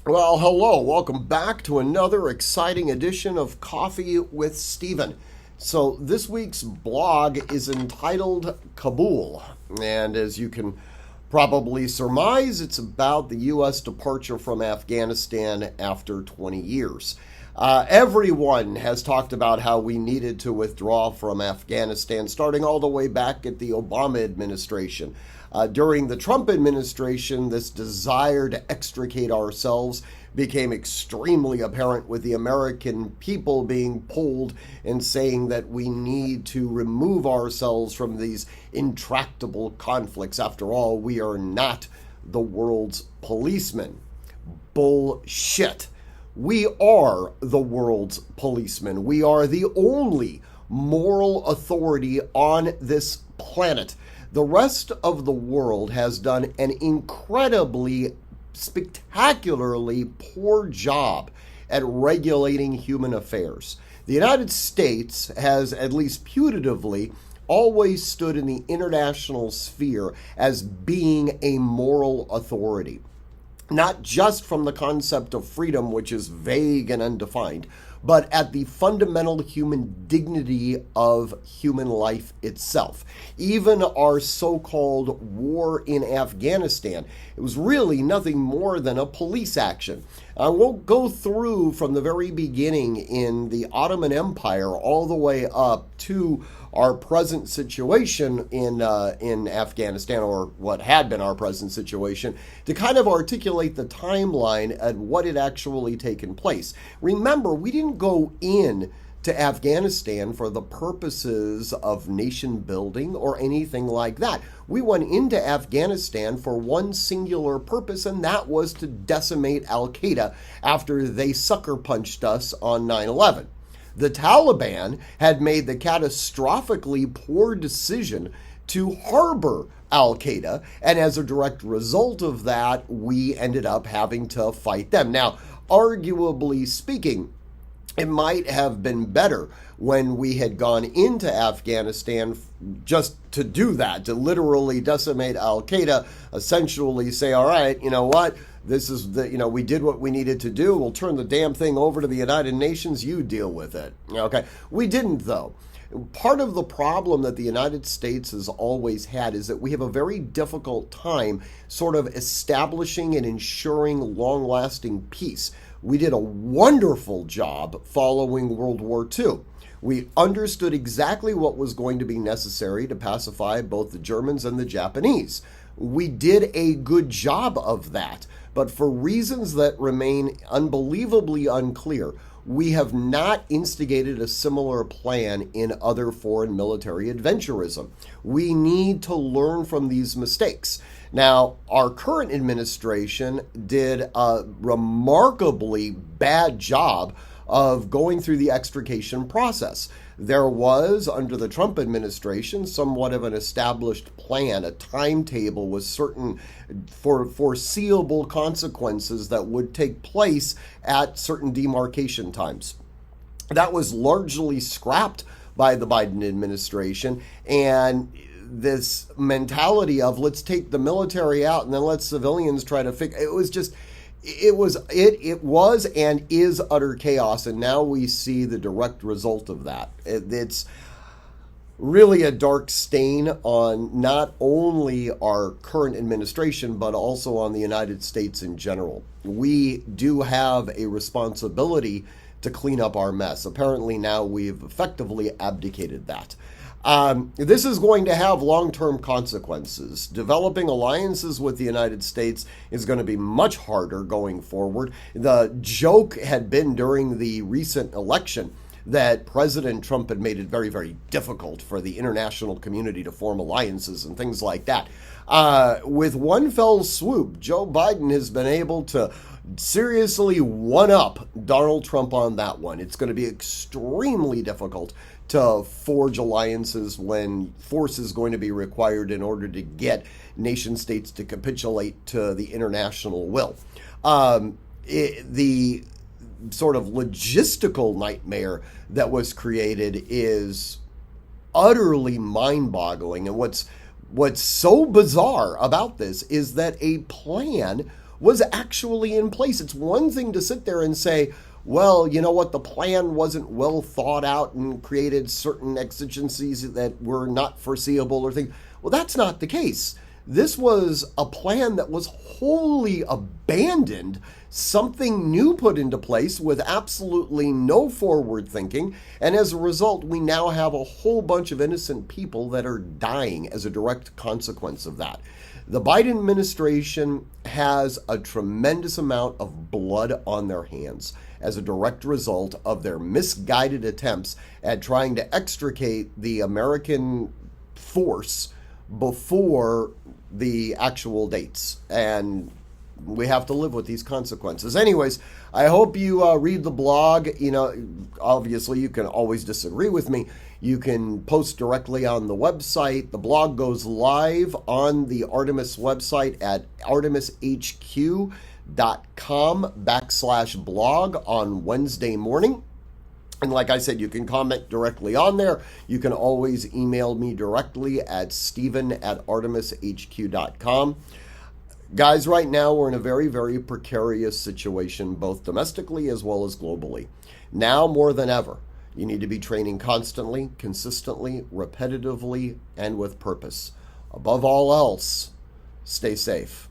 Well, hello. Welcome back to another exciting edition of Coffee with Steven. So, this week's blog is entitled Kabul. And as you can probably surmise, it's about the U.S. departure from Afghanistan after 20 years. Everyone has talked about how we needed to withdraw from Afghanistan, starting all the way back at the Obama administration. During the Trump administration, this desire to extricate ourselves became extremely apparent, with the American people being pulled and saying that we need to remove ourselves from these intractable conflicts. After all, we are not the world's policemen. Bullshit. We are the world's policemen. We are the only moral authority on this planet. The rest of the world has done an incredibly, spectacularly poor job at regulating human affairs. The United States has, at least putatively, always stood in the international sphere as being a moral authority. Not just from the concept of freedom, which is vague and undefined, but at the fundamental human dignity of human life itself. Even our so-called war in Afghanistan, it was really nothing more than a police action. We'll go through from the very beginning in the Ottoman Empire all the way up to our present situation in Afghanistan, or what had been our present situation, to kind of articulate the timeline and what had actually taken place. Remember, we didn't go in to Afghanistan for the purposes of nation building or anything like that. We went into Afghanistan for one singular purpose, and that was to decimate Al-Qaeda after they sucker punched us on 9/11. The Taliban had made the catastrophically poor decision to harbor Al-Qaeda, and as a direct result of that, we ended up having to fight them. Now, arguably speaking, it might have been better when we had gone into Afghanistan just to do that, to literally decimate Al-Qaeda, essentially say, all right, you know what? This is we did what we needed to do. We'll turn the damn thing over to the United Nations. You deal with it. Okay. We didn't, though. Part of the problem that the United States has always had is that we have a very difficult time sort of establishing and ensuring long-lasting peace. We did a wonderful job following World War II. We understood exactly what was going to be necessary to pacify both the Germans and the Japanese. We did a good job of that, but for reasons that remain unbelievably unclear, we have not instigated a similar plan in other foreign military adventurism. We need to learn from these mistakes. Now, our current administration did a remarkably bad job of going through the extrication process. There was, under the Trump administration, somewhat of an established plan, a timetable with certain foreseeable consequences that would take place at certain demarcation times. That was largely scrapped by the Biden administration, and this mentality of let's take the military out and then let civilians try to fix it was and is utter chaos, and now we see the direct result of that. It's really a dark stain on not only our current administration, but also on the United States in general. We do have a responsibility to clean up our mess. Apparently now we've effectively abdicated that. This is going to have long-term consequences. Developing alliances with the United States is going to be much harder going forward. The joke had been during the recent election that President Trump had made it very, very difficult for the international community to form alliances and things like that. With one fell swoop, Joe Biden has been able to seriously one-up Donald Trump on that one. It's going to be extremely difficult to forge alliances when force is going to be required in order to get nation states to capitulate to the international will. The sort of logistical nightmare that was created is utterly mind-boggling. And what's so bizarre about this is that a plan was actually in place. It's one thing to sit there and say, well, you know what, the plan wasn't well thought out and created certain exigencies that were not foreseeable or things. Well, that's not the case. This was a plan that was wholly abandoned, something new put into place with absolutely no forward thinking, and as a result, we now have a whole bunch of innocent people that are dying as a direct consequence of that. The Biden administration has a tremendous amount of blood on their hands as a direct result of their misguided attempts at trying to extricate the American force before the actual dates. And we have to live with these consequences. Anyways, I hope you read the blog. You know, obviously you can always disagree with me. You can post directly on the website. The blog goes live on the Artemis website at artemishq.com/blog on Wednesday morning. And like I said, you can comment directly on there. You can always email me directly at steven@artemishq.com. Guys, right now we're in a very, very precarious situation, both domestically as well as globally. Now more than ever, you need to be training constantly, consistently, repetitively, and with purpose. Above all else, stay safe.